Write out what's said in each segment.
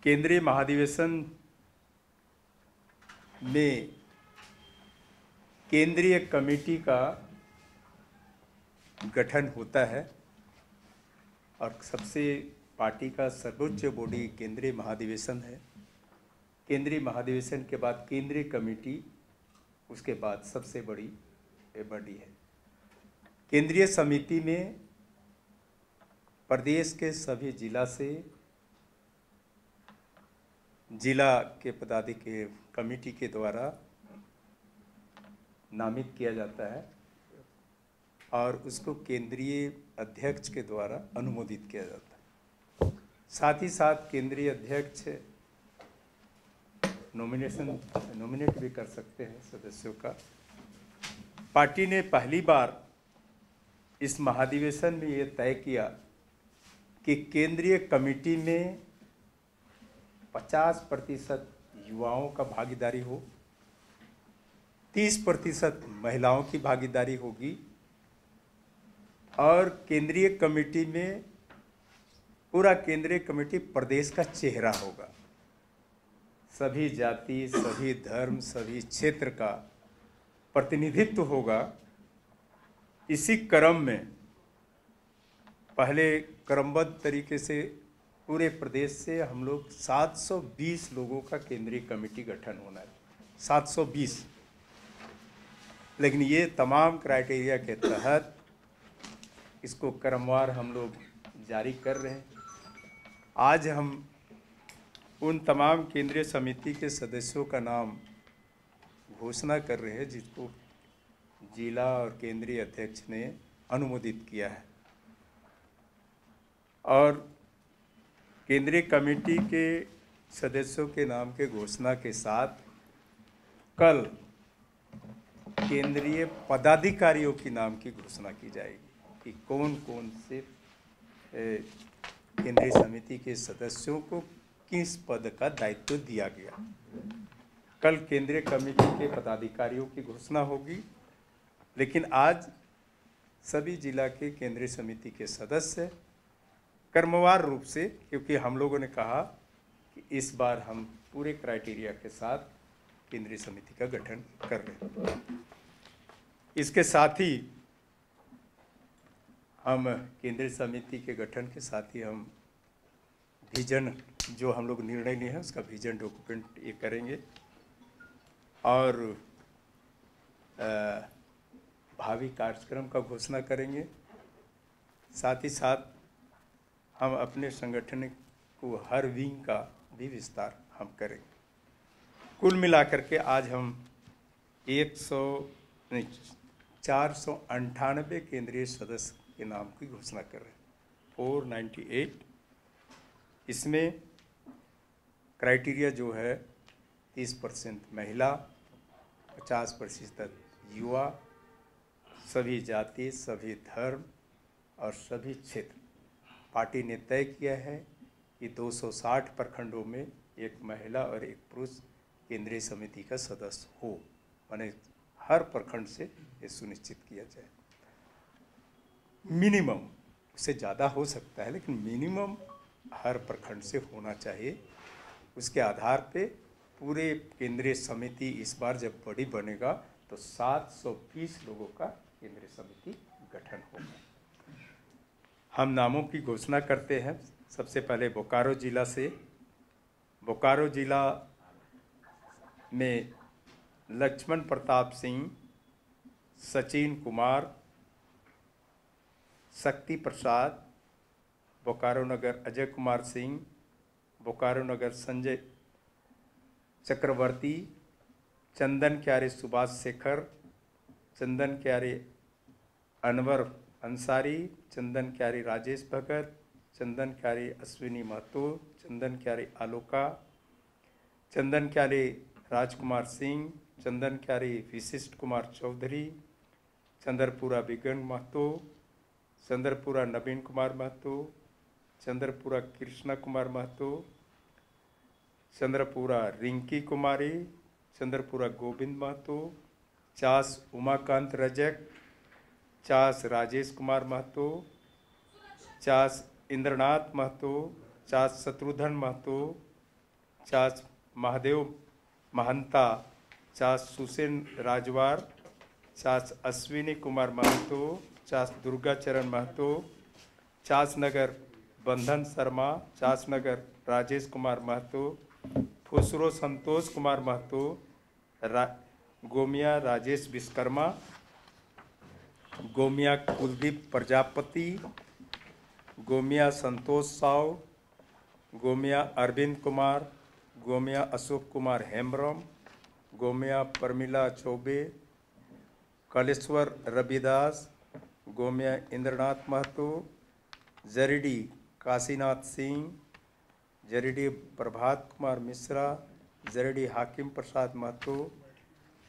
केंद्रीय महाधिवेशन में केंद्रीय कमेटी का गठन होता है और सबसे पार्टी का सर्वोच्च बॉडी केंद्रीय महाधिवेशन है। केंद्रीय महाधिवेशन के बाद केंद्रीय कमेटी, उसके बाद सबसे बड़ी बॉडी है। केंद्रीय समिति में प्रदेश के सभी जिला से जिला के पदाधिकारी कमेटी के द्वारा नामित किया जाता है और उसको केंद्रीय अध्यक्ष के द्वारा अनुमोदित किया जाता है। साथ ही साथ केंद्रीय अध्यक्ष नॉमिनेट भी कर सकते हैं सदस्यों का। पार्टी ने पहली बार इस महाधिवेशन में ये तय किया कि केंद्रीय कमेटी में 50% युवाओं का भागीदारी हो, 30% महिलाओं की भागीदारी होगी और केंद्रीय कमेटी में पूरा केंद्रीय कमेटी प्रदेश का चेहरा होगा। सभी जाति, सभी धर्म, सभी क्षेत्र का प्रतिनिधित्व होगा। इसी क्रम में पहले क्रमबद्ध तरीके से पूरे प्रदेश से हम लोग 720 लोगों का केंद्रीय कमेटी गठन होना है, 720। लेकिन ये तमाम क्राइटेरिया के तहत इसको क्रमवार हम लोग जारी कर रहे हैं। आज हम उन तमाम केंद्रीय समिति के सदस्यों का नाम घोषणा कर रहे हैं जिसको जिला और केंद्रीय अध्यक्ष ने अनुमोदित किया है। और केंद्रीय कमेटी के सदस्यों के नाम के घोषणा के साथ कल केंद्रीय पदाधिकारियों के नाम की घोषणा की जाएगी कि कौन कौन से केंद्रीय समिति के सदस्यों को किस पद का दायित्व दिया गया। कल केंद्रीय कमेटी के पदाधिकारियों की घोषणा होगी, लेकिन आज सभी जिला के केंद्रीय समिति के सदस्य क्रमवार रूप से, क्योंकि हम लोगों ने कहा कि इस बार हम पूरे क्राइटेरिया के साथ केंद्रीय समिति का गठन कर रहे हैं। इसके साथ ही हम केंद्रीय समिति के गठन के साथ ही हम विजन, जो हम लोग निर्णय लिए हैं उसका विजन डॉक्यूमेंट ये करेंगे और भावी कार्यक्रम का घोषणा करेंगे। साथ ही साथ हम अपने संगठन को हर विंग का भी विस्तार हम करेंगे। कुल मिलाकर के आज हम 498 केंद्रीय सदस्य के नाम की घोषणा कर रहे हैं, 498। इसमें क्राइटेरिया जो है 30% महिला, 50% युवा, सभी जाति, सभी धर्म और सभी क्षेत्र। पार्टी ने तय किया है कि 260 प्रखंडों में एक महिला और एक पुरुष केंद्रीय समिति का सदस्य हो, माने हर प्रखंड से ये सुनिश्चित किया जाए। मिनिमम, उससे ज़्यादा हो सकता है लेकिन मिनिमम हर प्रखंड से होना चाहिए। उसके आधार पे पूरे केंद्रीय समिति इस बार जब बड़ी बनेगा तो 720 लोगों का केंद्रीय समिति गठन होगा। हम नामों की घोषणा करते हैं। सबसे पहले बोकारो जिला से, बोकारो जिला में लक्ष्मण प्रताप सिंह, सचिन कुमार, शक्ति प्रसाद, बोकारो नगर अजय कुमार सिंह, बोकारो नगर संजय चक्रवर्ती, चंदन क्यारे सुभाष शेखर, चंदन क्यारे अनवर अंसारी, चंदन क्यारे राजेश भगत, चंदन क्यारे अश्विनी महतो, चंदन क्यारे आलोका, चंदन क्यारे राजकुमार सिंह, चंदन क्यारे विशिष्ट कुमार चौधरी, चंद्रपुरा बिगन महतो, चंद्रपुरा नवीन कुमार महतो, चंद्रपुरा कृष्णा कुमार महतो, चंद्रपुरा रिंकी कुमारी, चंद्रपुरा गोविंद महतो, चास उमाकांत रजक, चास राजेश कुमार महतो, चास इंद्रनाथ महतो, चास शत्रुघ्न महतो, चास महादेव महंता, चास सुसेन राजवार, चास अश्विनी कुमार महतो, चास दुर्गा चरण महतो, चास नगर बंधन शर्मा, चास नगर राजेश कुमार महतो, फुसरो संतोष कुमार महतो, गोमिया राजेश विश्वकर्मा, गोमिया कुलदीप प्रजापति, गोमिया संतोष साव, गोमिया अरविंद कुमार, गोमिया अशोक कुमार हेम्ब्रम, गोमिया प्रमिला चौबे, कलेश्वर रविदास, गोमिया इंद्रनाथ महतो, जरीडी काशीनाथ सिंह, जरीडी प्रभात कुमार मिश्रा, जरीडी हाकिम प्रसाद महतो,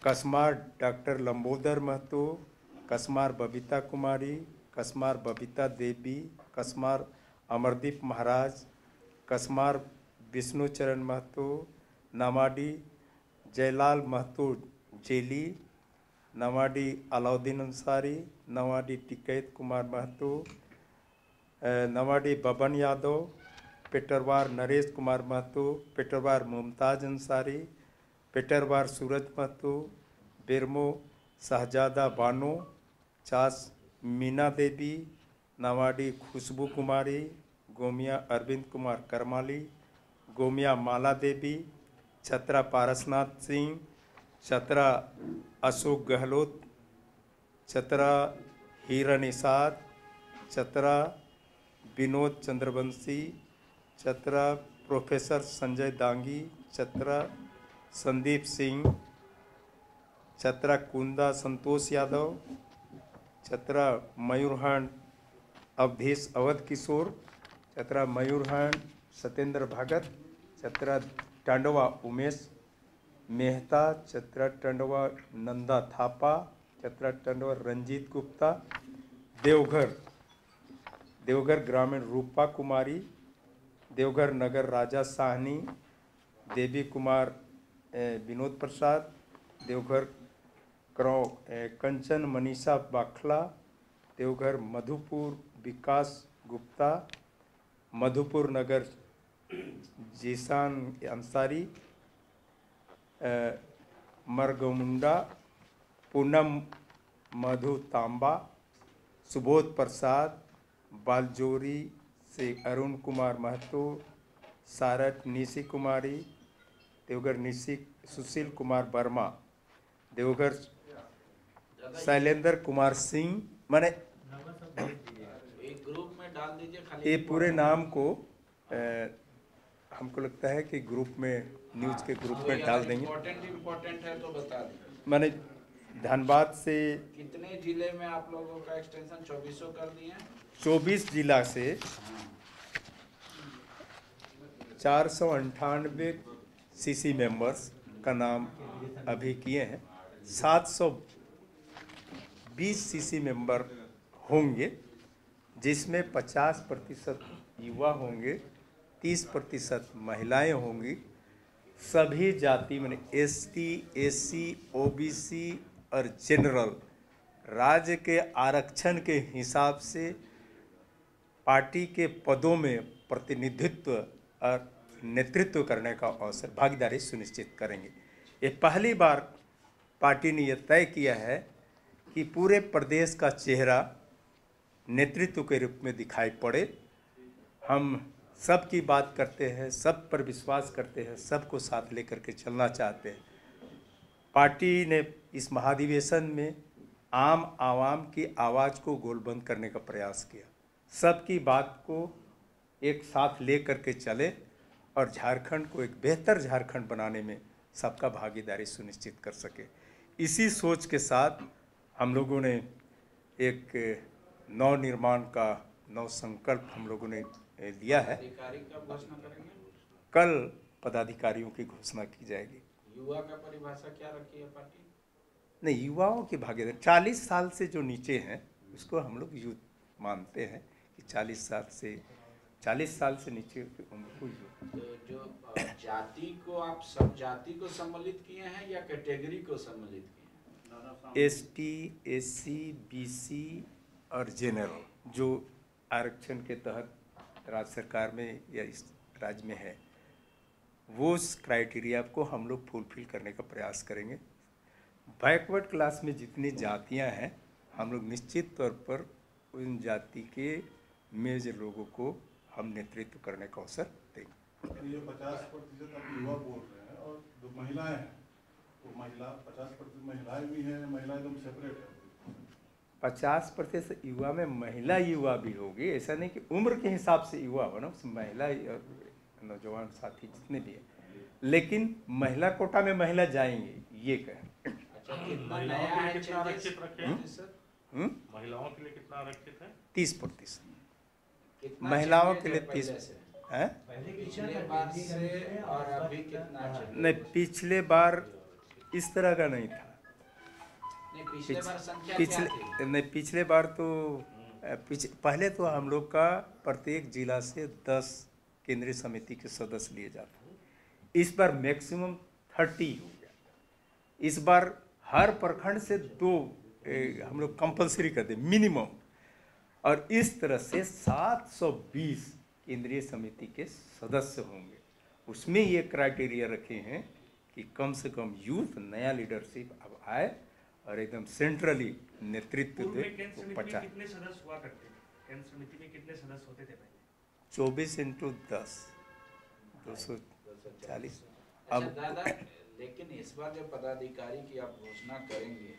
कसमार डॉक्टर लंबोदर महतो, कसमार बबीता कुमारी, कसमार बबीता देवी, कसमार अमरदीप महाराज, कसमार विष्णुचरण महतो, नवाडी जयलाल महतो जेली, नवाडी अलाउद्दीन अंसारी, नवाडी टिकैत कुमार महतो, नवाडी बबन यादव, पेटरवार नरेश कुमार महतो, पेटरवार मुमताज अंसारी, पेटरवार सूरज महतो, बेरमो शहजादा बानो, चास मीना देवी, नवाडी खुशबू कुमारी, गोमिया अरविंद कुमार करमाली, गोमिया माला देवी, छतरा पारसनाथ सिंह, छतरा अशोक गहलोत, छतरा हीरा निषाद, छतरा विनोद चंद्रवंशी, छतरा प्रोफेसर संजय दांगी, छतरा संदीप सिंह, छतरा कुंदा संतोष यादव, छतरा मयूरहंड अवधेश अवध किशोर, छतरा मयूरहंड सत्येंद्र भगत, छतरा टंडवा उमेश मेहता, छतरा टंडवा नंदा थापा, छतरा टंडवा रंजीत गुप्ता, देवघर ग्रामीण रूपा कुमारी, देवघर नगर राजा साहनी, देवी कुमार विनोद प्रसाद, देवघर कंचन मनीषा बाखला, देवघर मधुपुर विकास गुप्ता, मधुपुर नगर जीसान अंसारी, मरगमुंडा पूनम मधु तांबा, सुबोध प्रसाद, बालजोरी से अरुण कुमार महतो, सारट निशी कुमारी, देवघर निशी सुशील कुमार वर्मा, देवघर शैलेंद्र कुमार सिंह। मैंने एक ग्रुप में डाल दीजिए खाली, ये पूरे नाम को हमको लगता है कि ग्रुप में न्यूज़ के ग्रुप में डाल देंगे। इम्पोर्टेंट है तो बता दें। मैंने धनबाद से कितने जिले में आप लोगों का एक्सटेंशन 2400 कर दिए हैं? 24 जिला से 498 सीसी मेंबर्स का नाम अभी किए हैं। 720 सीसी मेंबर होंगे, जिसमें 50% युवा होंगे, 30% महिलाएं होंगी। सभी जाति में एसटी, एससी, ओबीसी और जनरल राज्य के आरक्षण के हिसाब से पार्टी के पदों में प्रतिनिधित्व और नेतृत्व करने का अवसर, भागीदारी सुनिश्चित करेंगे। ये पहली बार पार्टी ने यह तय किया है कि पूरे प्रदेश का चेहरा नेतृत्व के रूप में दिखाई पड़े। हम सब की बात करते हैं, सब पर विश्वास करते हैं, सबको साथ लेकर के चलना चाहते हैं। पार्टी ने इस महाधिवेशन में आम आवाम की आवाज़ को गोलबंद करने का प्रयास किया, सबकी बात को एक साथ ले करके चले और झारखंड को एक बेहतर झारखंड बनाने में सबका भागीदारी सुनिश्चित कर सके। इसी सोच के साथ हम लोगों ने एक नव निर्माण का नव संकल्प हम लोगों ने लिया है। अधिकारी कब घोषणा करेंगे? कल पदाधिकारियों की घोषणा की जाएगी। युवा का परिभाषा क्या रखी है पार्टी? नहीं, युवाओं की भागीदारी 40 साल से जो नीचे हैं उसको हम लोग यूथ मानते हैं कि 40 साल से नीचे की उम्र को यूथ। तो जो जाति को आप सब जाति को सम्मिलित किए हैं या कैटेगरी को सम्मिलित किए हैं? एसटी, एससी, बीसी और जनरल जो आरक्षण के तहत राज्य सरकार में या इस राज्य में है, वो उस क्राइटेरिया को हम लोग फुलफिल करने का प्रयास करेंगे। बैकवर्ड क्लास में जितनी जातियां हैं, हम लोग निश्चित तौर पर उन जाति के मेजर लोगों को हम नेतृत्व करने का अवसर देंगे। ये 50% आप युवा बोल रहे हैं और जो महिलाएं हैं, तो महिला 50% महिलाएं भी हैं, महिला एकदम सेपरेट है? 50% युवा में महिला युवा भी होगी, ऐसा नहीं कि उम्र के हिसाब से युवा हो ना, उसमें महिला नौजवान साथी जितने भी हैं, लेकिन महिला कोटा में महिला जाएंगे, ये कहें। अच्छा, कितना नया है कितना आरक्षित रखे हैं सर? हम्म? महिलाओं के लिए कितना आरक्षित है? 30%। कितना महिलाओं changes के है लिए पहले 30 से? है। पिछले बार से और अभी कितना changes? नहीं, पिछले बार इस तरह का नहीं था। नहीं, पिछले बार संख्या क्या थी? नहीं, पिछले बार तो पहले तो हम लोग का प्रत्येक जिला से 10 केंद्रीय समिति के सदस्य लिए जाते, इस बार मैक्सिमम 30 हो गया। इस बार हर प्रखंड से 2 हम लोग कंपलसरी कर दे मिनिमम, और इस तरह से 720 केंद्रीय समिति के सदस्य होंगे। उसमें ये क्राइटेरिया रखे हैं कि कम से कम यूथ नया लीडरशिप अब आए और एकदम सेंट्रली नेतृत्व दे। केंद्र समिति में कितने सदस्य हुआ करते थे? केंद्र समिति में कितने सदस्य होते थे पहले? 24 × 10 240। अच्छा दादा, लेकिन इस बार जब पदाधिकारी की आप घोषणा करेंगे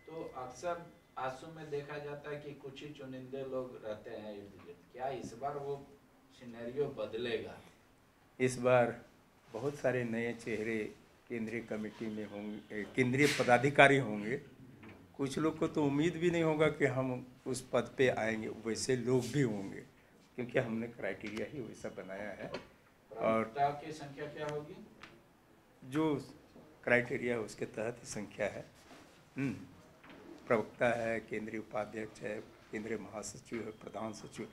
तो अक्सर आंसू में देखा जाता है कि कुछ ही चुनिंदे लोग रहते हैं इर्द गिर्द। क्या इस बार वो सिनेरियो बदलेगा? इस बार बहुत सारे नए चेहरे केंद्रीय कमेटी में होंगे, केंद्रीय पदाधिकारी होंगे। कुछ लोग को तो उम्मीद भी नहीं होगा कि हम उस पद पे आएंगे, वैसे लोग भी होंगे, क्योंकि हमने क्राइटेरिया ही वैसा बनाया है। और की संख्या क्या होगी? जो क्राइटेरिया है उसके तहत ही संख्या है। प्रवक्ता है, केंद्रीय उपाध्यक्ष है, केंद्रीय महासचिव है, प्रधान सचिव,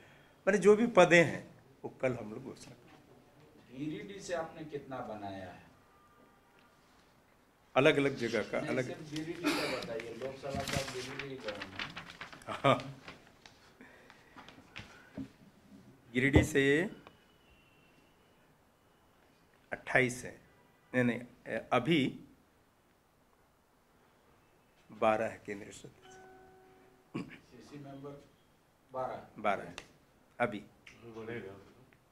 मैंने जो भी पदे हैं वो कल हम लोग घोषणा करेंगे। गिरिडीह से आपने कितना बनाया है? अलग अलग जगह का अलग। गिरिडीह का बताइए, लोकसभा का गिरिडीह का। हाँ, गिरिडीह से 28 है। नहीं, अभी 12 है केंद्रीय सदस्य। सीसी मेंबर 12 है अभी।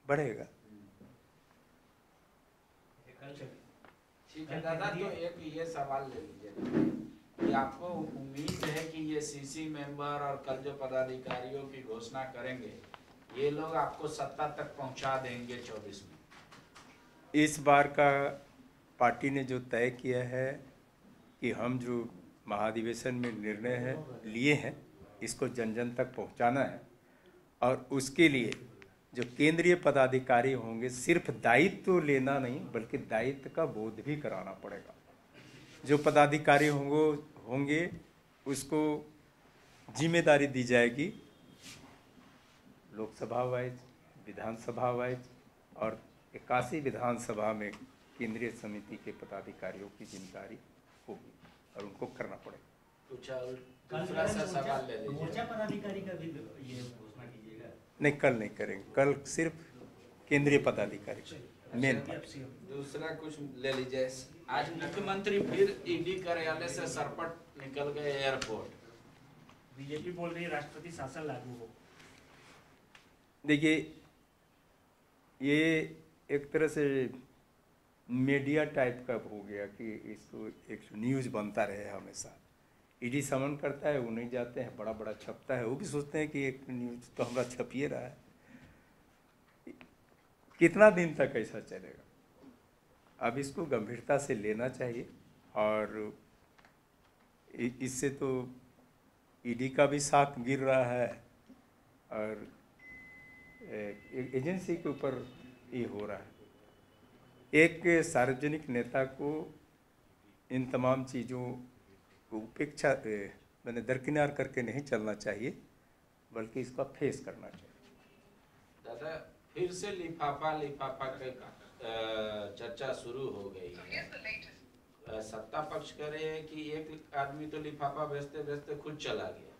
बढ़ेगा। ठीक है दादा, तो एक ये सवाल ले लीजिए कि आपको उम्मीद है कि ये सीसी मेंबर और कल जो पदाधिकारियों की घोषणा करेंगे ये लोग आपको सत्ता तक पहुंचा देंगे 24 में? इस बार का पार्टी ने जो तय किया है कि हम जो महाधिवेशन में निर्णय है लिए हैं इसको जन जन तक पहुंचाना है, और उसके लिए जो केंद्रीय पदाधिकारी होंगे सिर्फ दायित्व लेना नहीं बल्कि दायित्व का बोध भी कराना पड़ेगा। जो पदाधिकारी होंगे उसको जिम्मेदारी दी जाएगी लोकसभा वाइज, विधानसभा वाइज, और 81 विधानसभा में केंद्रीय समिति के पदाधिकारियों की जिम्मेदारी होगी और उनको करना पड़ेगा। कुछ दूसरा सा सवाल ले लीजिए। मोर्चा पदाधिकारी का भी ये घोषणा कीजिएगा? नहीं, कल नहीं करेंगे, कल सिर्फ केंद्रीय पदाधिकारी मेन पार्ट। दूसरा कुछ ले लीजिए। आज मुख्यमंत्री फिर ईडी कार्यालय से सरपट निकल गए एयरपोर्ट। बीजेपी बोल रही है राष्ट्रपति शासन लागू हो। देखिए, ये एक तरह से मीडिया टाइप का हो गया कि इसको एक न्यूज़ बनता रहे हमेशा। ईडी समन करता है, वो नहीं जाते हैं, बड़ा बड़ा छपता है, वो भी सोचते हैं कि एक न्यूज़ तो हमारा छपिए रहा है। कितना दिन तक ऐसा चलेगा? अब इसको गंभीरता से लेना चाहिए, और इससे तो ईडी का भी साख गिर रहा है और एजेंसी के ऊपर ये हो रहा है। एक सार्वजनिक नेता को इन तमाम चीज़ों को उपेक्षा मैंने दरकिनार करके नहीं चलना चाहिए, बल्कि इसका फेस करना चाहिए। दादा, फिर से लिफाफा के चर्चा शुरू हो गई है। सत्ता पक्ष कह रहे हैं कि एक आदमी तो लिफाफा भेजते भेजते खुद चला गया,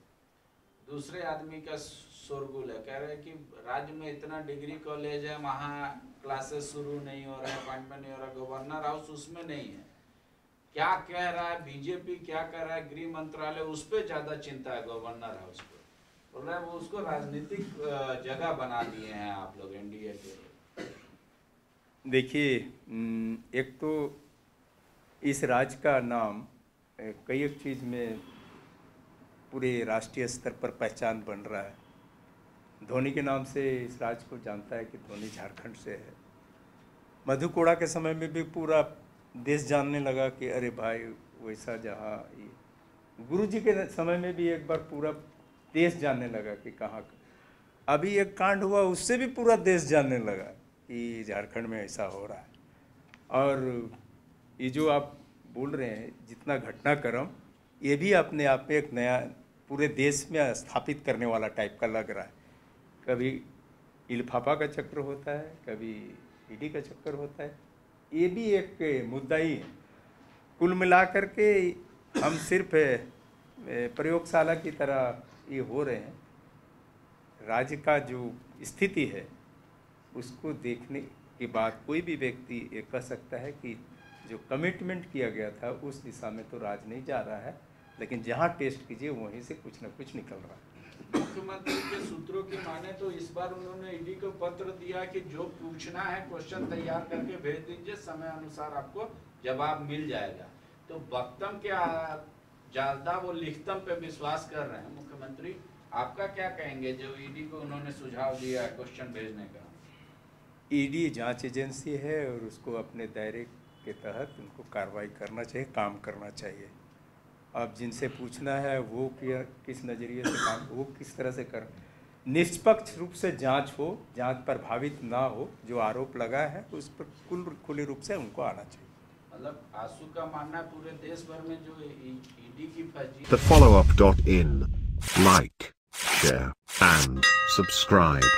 दूसरे आदमी का शोरगुल है, कह रहे हैं कि राज्य में इतना डिग्री कॉलेज है, वहाँ क्लासेस शुरू नहीं हो रहा है, अपॉइंटमेंट नहीं हो रहा, गवर्नर हाउस उसमें नहीं है। क्या कह रहा है बीजेपी, क्या कह रहा है गृह मंत्रालय, उस पर ज्यादा चिंता है गवर्नर हाउस को। बोल रहे हैं वो उसको राजनीतिक जगह बना दिए हैं आप लोग एनडीए के। देखिए, एक तो इस राज्य का नाम कई एक चीज़ में पूरे राष्ट्रीय स्तर पर पहचान बन रहा है। धोनी के नाम से इस राज्य को जानता है कि धोनी झारखंड से है। मधु कोड़ा के समय में भी पूरा देश जानने लगा कि अरे भाई वैसा जहाँ गुरु जी के समय में भी एक बार पूरा देश जानने लगा कि कहाँ। अभी एक कांड हुआ उससे भी पूरा देश जानने लगा कि झारखंड में ऐसा हो रहा है। और ये जो आप बोल रहे हैं जितना घटनाक्रम, ये भी अपने आप में एक नया पूरे देश में स्थापित करने वाला टाइप का लग रहा है। कभी इल्फाफा का चक्र होता है, कभी ईडी का चक्कर होता है, ये भी एक मुद्दा ही है। कुल मिलाकर के हम सिर्फ प्रयोगशाला की तरह ये हो रहे हैं। राज्य का जो स्थिति है उसको देखने के बाद कोई भी व्यक्ति ये कह सकता है कि जो कमिटमेंट किया गया था उस दिशा में तो राज नहीं जा रहा है, लेकिन जहाँ टेस्ट कीजिए वहीं से कुछ न कुछ निकल रहा है। मुख्यमंत्री के सूत्रों की माने तो इस बार उन्होंने ईडी को पत्र दिया कि जो पूछना है क्वेश्चन तैयार करके भेज दीजिए, समय अनुसार आपको जवाब मिल जाएगा। तो वक्तम के ज्यादा वो लिखतम पे विश्वास कर रहे हैं मुख्यमंत्री। आपका क्या कहेंगे जो ईडी को उन्होंने सुझाव दिया है क्वेश्चन भेजने का? ईडी जांच एजेंसी है और उसको अपने दायरे के तहत उनको कार्रवाई करना चाहिए, काम करना चाहिए। अब जिनसे पूछना है वो किस नज़रिए से काम, वो किस तरह से कर, निष्पक्ष रूप से जांच हो, जांच प्रभावित ना हो। जो आरोप लगा है उस पर खुले रूप से उनको आना चाहिए। मतलब आंसू का मानना है पूरे देश भर में जो ईडी की फर्जी। The followup.in, like, share and subscribe.